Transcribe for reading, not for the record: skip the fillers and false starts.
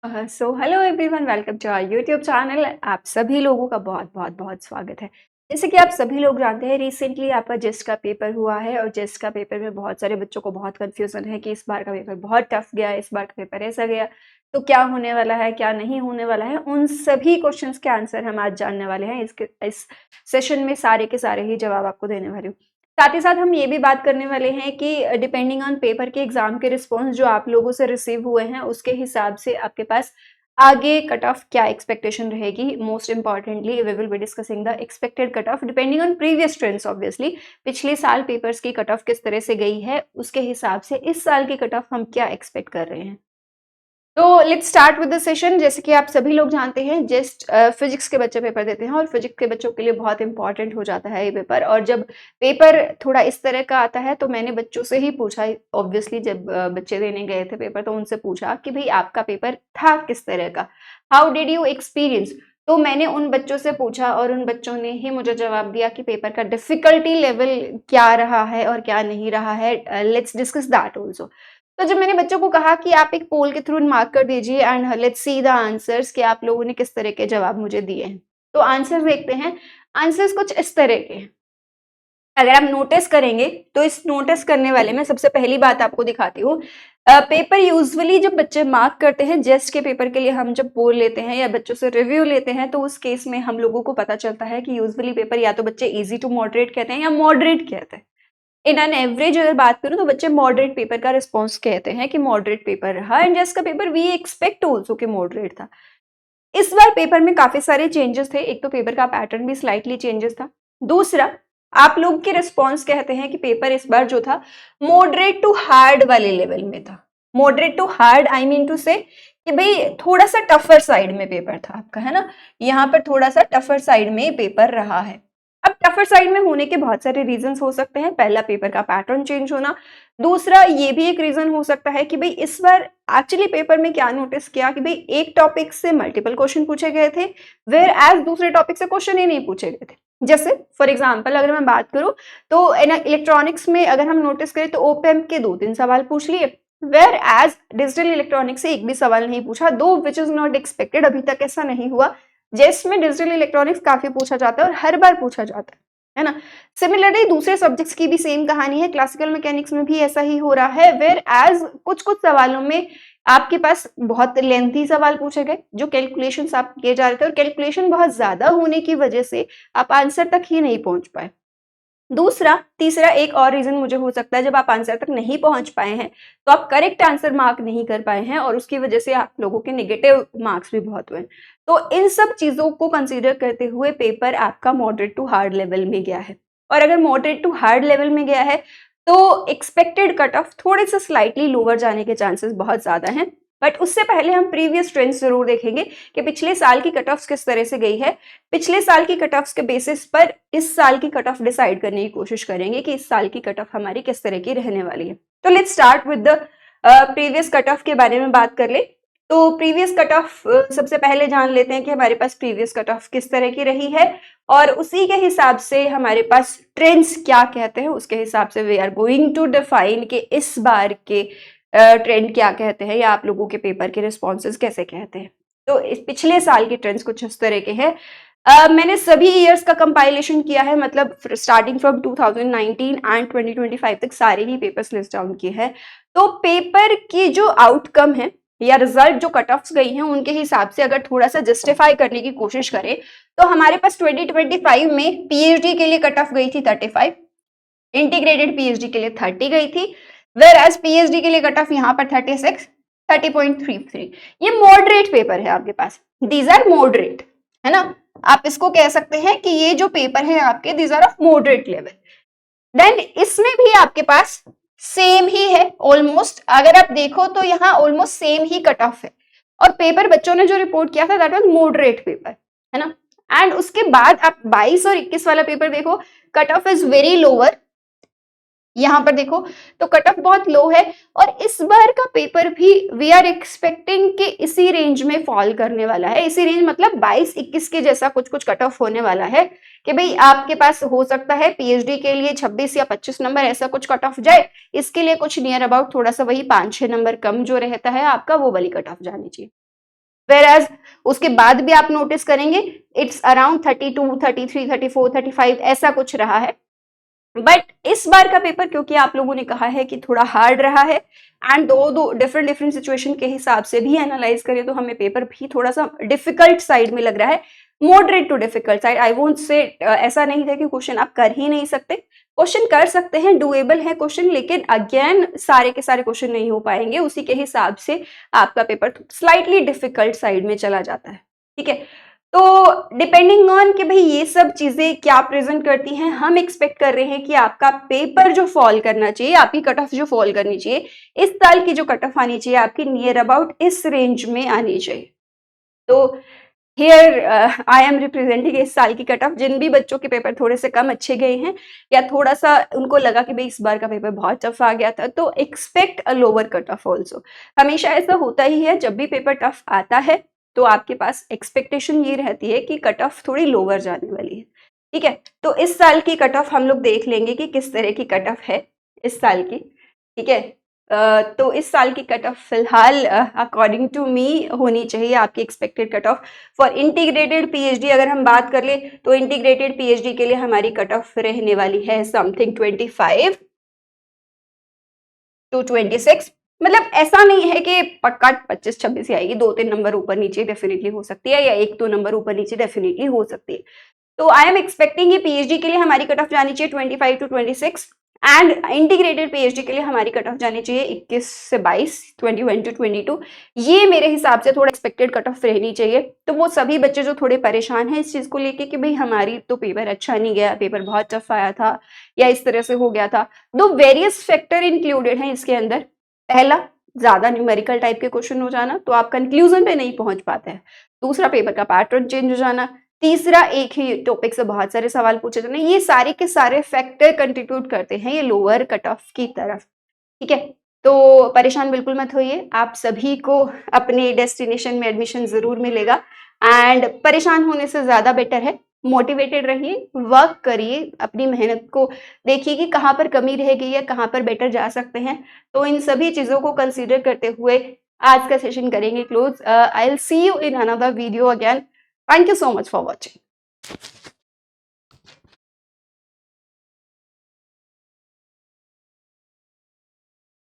So hello everyone, welcome to our YouTube channel. आप सभी लोगों का बहुत बहुत बहुत स्वागत है। जैसे कि आप सभी लोग जानते हैं, रिसेंटली आपका जेस्ट का पेपर हुआ है और जेस्ट का पेपर में बहुत सारे बच्चों को बहुत कंफ्यूजन है कि इस बार का पेपर बहुत टफ गया, इस बार का पेपर ऐसा गया, तो क्या होने वाला है, क्या नहीं होने वाला है। उन सभी क्वेश्चंस के आंसर हम आज जानने वाले हैं। इस सेशन में सारे के सारे ही जवाब आपको देने वाले हूँ। साथ ही साथ हम ये भी बात करने वाले हैं कि डिपेंडिंग ऑन पेपर के एग्जाम के रिस्पॉन्स जो आप लोगों से रिसीव हुए हैं, उसके हिसाब से आपके पास आगे कट ऑफ क्या एक्सपेक्टेशन रहेगी। Most importantly we will be discussing the expected cut off depending on previous trends. Obviously पिछले साल पेपर्स की कट ऑफ किस तरह से गई है, उसके हिसाब से इस साल की कट ऑफ हम क्या एक्सपेक्ट कर रहे हैं। तो let's start with the session. जैसे कि आप सभी लोग जानते हैं, जस्ट फिजिक्स के बच्चे पेपर देते हैं और फिजिक्स के बच्चों के लिए बहुत इंपॉर्टेंट हो जाता है ये पेपर। और जब पेपर थोड़ा इस तरह का आता है तो मैंने बच्चों से ही पूछा, ऑब्वियसली जब बच्चे देने गए थे पेपर तो उनसे पूछा कि भाई आपका पेपर था किस तरह का, हाउ डिड यू एक्सपीरियंस। तो मैंने उन बच्चों से पूछा और उन बच्चों ने ही मुझे जवाब दिया कि पेपर का डिफिकल्टी लेवल क्या रहा है और क्या नहीं रहा है। Let's discuss that also. तो जब मैंने बच्चों को कहा कि आप एक पोल के थ्रू मार्क कर दीजिए and let's see the answers, कि आप लोगों ने किस तरह के जवाब मुझे दिए हैं, तो आंसर्स देखते हैं। आंसर्स कुछ इस तरह के हैं। अगर आप नोटिस करेंगे तो इस नोटिस करने वाले में सबसे पहली बात आपको दिखाती हूँ। पेपर यूजुअली जब बच्चे मार्क करते हैं, जेस्ट के पेपर के लिए हम जब पोल लेते हैं या बच्चों से रिव्यू लेते हैं, तो उस केस में हम लोगों को पता चलता है कि यूजुअली पेपर या तो बच्चे इजी टू मॉडरेट कहते हैं या मॉडरेट कहते हैं। इन एन एवरेज अगर बात करूं तो बच्चे मॉडरेट पेपर का रिस्पॉन्स कहते हैं कि मॉडरेट पेपर रहा। एंड जेस्ट का पेपर वी एक्सपेक्ट ऑल्सो कि मॉडरेट था। इस बार पेपर में काफी सारे चेंजेस थे। एक तो पेपर का पैटर्न भी स्लाइटली चेंजेस था। दूसरा, आप लोग के रिस्पॉन्स कहते हैं कि पेपर इस बार जो था मॉडरेट टू हार्ड वाले लेवल में था। Moderate to hard I mean to say कि भाई थोड़ा सा टफर साइड में पेपर था आपका, है ना। यहाँ पर थोड़ा सा टफर साइड में पेपर रहा है। अब टफर साइड में होने के बहुत सारे रीजंस हो सकते हैं। पहला, पेपर का पैटर्न चेंज होना। दूसरा, ये भी एक रीजन हो सकता है कि भाई इस बार एक्चुअली पेपर में क्या नोटिस किया कि भाई एक टॉपिक से मल्टीपल क्वेश्चन पूछे गए थे, वेयर एज दूसरे टॉपिक से क्वेश्चन ही नहीं पूछे गए थे। जैसे फॉर एग्जाम्पल अगर मैं बात करूं तो इलेक्ट्रॉनिक्स में अगर हम नोटिस करें तो ओपेम के 2-3 सवाल पूछ लिए, वेयर एज डिजिटल इलेक्ट्रॉनिक्स से एक भी सवाल नहीं पूछा, दो विच इज नॉट एक्सपेक्टेड। अभी तक ऐसा नहीं हुआ। जेस्ट में डिजिटल इलेक्ट्रॉनिक्स काफी पूछा जाता है और हर बार पूछा जाता है ना। सिमिलरली दूसरे सब्जेक्ट्स की भी सेम कहानी है। क्लासिकल मैकेनिक्स में भी ऐसा ही हो रहा है, वेयर एज कुछ कुछ सवालों में आपके पास बहुत लेंथी सवाल पूछे गए, जो कैलकुलेशंस आप किए जा रहे थे और कैलकुलेशन बहुत ज्यादा होने की वजह से आप आंसर तक ही नहीं पहुंच पाए। दूसरा, तीसरा एक और रीजन मुझे हो सकता है, जब आप आंसर तक नहीं पहुंच पाए हैं तो आप करेक्ट आंसर मार्क नहीं कर पाए हैं और उसकी वजह से आप लोगों के नेगेटिव मार्क्स भी बहुत हुए। तो इन सब चीजों को कंसीडर करते हुए पेपर आपका मॉडरेट टू हार्ड लेवल में गया है। और अगर मॉडरेट टू हार्ड लेवल में गया है तो एक्सपेक्टेड कट ऑफ थोड़े से स्लाइटली लोअर जाने के चांसेस बहुत ज्यादा हैं। बट उससे पहले हम प्रीवियस ट्रेंड्स जरूर देखेंगे कि पिछले साल की कट ऑफ किस तरह से गई है। पिछले साल की कट ऑफ के बेसिस पर इस साल की कट ऑफ डिसाइड करने की कोशिश करेंगे कि इस साल की कट ऑफ हमारी किस तरह की रहने वाली है। तो let's start with the previous cut off के बारे में बात कर ले। तो प्रीवियस कट ऑफ सबसे पहले जान लेते हैं कि हमारे पास प्रीवियस कट ऑफ किस तरह की रही है और उसी के हिसाब से हमारे पास ट्रेंड्स क्या कहते हैं, उसके हिसाब से we are going to define कि इस बार के ट्रेंड क्या कहते हैं या आप लोगों के पेपर के रिस्पॉन्सेज कैसे कहते हैं। तो इस पिछले साल के ट्रेंड्स कुछ इस तरह के हैं। मैंने सभी ईयर्स का कंपाइलेशन किया है, मतलब स्टार्टिंग फ्रॉम 2019 एंड 2025 तक सारे ही पेपर्स लिस्ट डाउन किए हैं। तो पेपर की जो आउटकम है या रिजल्ट जो कट ऑफ्स गई हैं उनके हिसाब से अगर थोड़ा सा जस्टिफाई करने की कोशिश करें तो हमारे पास 2025 में पीएचडी के लिए कट ऑफ गई थी 35, इंटीग्रेटेड पीएचडी के लिए 30 गई थी, वेयर एज पीएचडी के लिए कट ऑफ यहाँ पर 36, 30.33। ये मॉडरेट पेपर है आपके पास, दीज आर मॉडरेट, है ना। आप इसको कह सकते हैं कि ये जो पेपर है आपके these are of moderate level. Then इसमें भी आपके पास सेम ही है ऑलमोस्ट। अगर आप देखो तो यहाँ ऑलमोस्ट सेम ही कट ऑफ है और पेपर बच्चों ने जो रिपोर्ट किया था दैट वाज मॉडरेट पेपर, है ना। एंड उसके बाद आप 22 और 21 वाला पेपर देखो, cut off is very lower. यहाँ पर देखो तो कट ऑफ बहुत लो है और इस बार का पेपर भी वी आर एक्सपेक्टिंग कि इसी रेंज में फॉल करने वाला है। इसी रेंज मतलब 22-21 के जैसा कुछ कुछ कट ऑफ होने वाला है कि भाई आपके पास हो सकता है पीएचडी के लिए 26 या 25 नंबर ऐसा कुछ कट ऑफ जाए, इसके लिए कुछ नियर अबाउट थोड़ा सा वही 5-6 नंबर कम जो रहता है आपका वो वाली कट ऑफ जानी चाहिए। वेयर उसके बाद भी आप नोटिस करेंगे इट्स अराउंड 32, 33, 34, 35 ऐसा कुछ रहा है। बट इस बार का पेपर क्योंकि आप लोगों ने कहा है कि थोड़ा हार्ड रहा है एंड दो दो डिफरेंट डिफरेंट सिचुएशन के हिसाब से भी एनालाइज करें तो हमें पेपर भी थोड़ा सा डिफिकल्ट साइड में लग रहा है, moderate to difficult side. I won't say ऐसा नहीं था कि क्वेश्चन आप कर ही नहीं सकते, क्वेश्चन कर सकते हैं, डुएबल है क्वेश्चन, लेकिन अगेन सारे के सारे क्वेश्चन नहीं हो पाएंगे, उसी के हिसाब से आपका पेपर स्लाइटली डिफिकल्ट साइड में चला जाता है। ठीक है, तो डिपेंडिंग ऑन कि भाई ये सब चीजें क्या प्रेजेंट करती हैं, हम एक्सपेक्ट कर रहे हैं कि आपका पेपर जो फॉल करना चाहिए, आपकी कट ऑफ जो फॉल करनी चाहिए, इस साल की जो कट ऑफ आनी चाहिए आपकी नियर अबाउट इस रेंज में आनी चाहिए। तो हियर आई एम रिप्रेजेंटिंग इस साल की कट ऑफ। जिन भी बच्चों के पेपर थोड़े से कम अच्छे गए हैं या थोड़ा सा उनको लगा कि भाई इस बार का पेपर बहुत टफ आ गया था, तो expect a lower cut off also. हमेशा ऐसा होता ही है, जब भी पेपर टफ आता है तो आपके पास एक्सपेक्टेशन ये रहती है कि कट ऑफ थोड़ी लोअर जाने वाली है। ठीक है, तो इस साल की कट ऑफ हम लोग देख लेंगे कि किस तरह की कट ऑफ है इस साल की। ठीक है, तो इस साल की कट ऑफ फिलहाल अकॉर्डिंग टू मी होनी चाहिए आपकी expected cut of for integrated PhD. अगर हम बात कर ले तो इंटीग्रेटेड पीएचडी के लिए हमारी कट ऑफ रहने वाली है समथिंग 25 to 26। मतलब ऐसा नहीं है कि पक्का 25-26 ही आएगी, 2-3 नंबर ऊपर नीचे डेफिनेटली हो सकती है, या 1-2 नंबर ऊपर नीचे डेफिनेटली हो सकती है। तो आई एम एक्सपेक्टिंग ये पीएचडी के लिए हमारी कट ऑफ जानी चाहिए 25 to 26 एंड इंटीग्रेटेड पीएचडी के लिए हमारी कट ऑफ जानी चाहिए 21 से 22, 21 to 22। ये मेरे हिसाब से थोड़ा एक्सपेक्टेड कट ऑफ रहनी चाहिए। तो वो सभी बच्चे जो थोड़े परेशान हैं इस चीज को लेके कि भाई हमारी तो पेपर अच्छा नहीं गया, पेपर बहुत टफ आया था या इस तरह से हो गया था, दो वेरियस फैक्टर इंक्लूडेड हैं इसके अंदर। पहला, ज्यादा न्यूमेरिकल टाइप के क्वेश्चन हो जाना तो आप कंक्लूजन पे नहीं पहुंच पाते हैं। दूसरा, पेपर का पैटर्न चेंज हो जाना। तीसरा, एक ही टॉपिक से बहुत सारे सवाल पूछे जाने। ये सारे के सारे फैक्टर कंट्रीब्यूट करते हैं ये लोअर कट ऑफ की तरफ। ठीक है, तो परेशान बिल्कुल मत होइए, आप सभी को अपने डेस्टिनेशन में एडमिशन जरूर मिलेगा एंड परेशान होने से ज्यादा बेटर है मोटिवेटेड रहिए, वर्क करिए, अपनी मेहनत को देखिए कि कहाँ पर कमी रह गई है, कहाँ पर बेटर जा सकते हैं। तो इन सभी चीजों को कंसीडर करते हुए आज का सेशन करेंगे close. I will see you in another video again. Thank you so much for watching.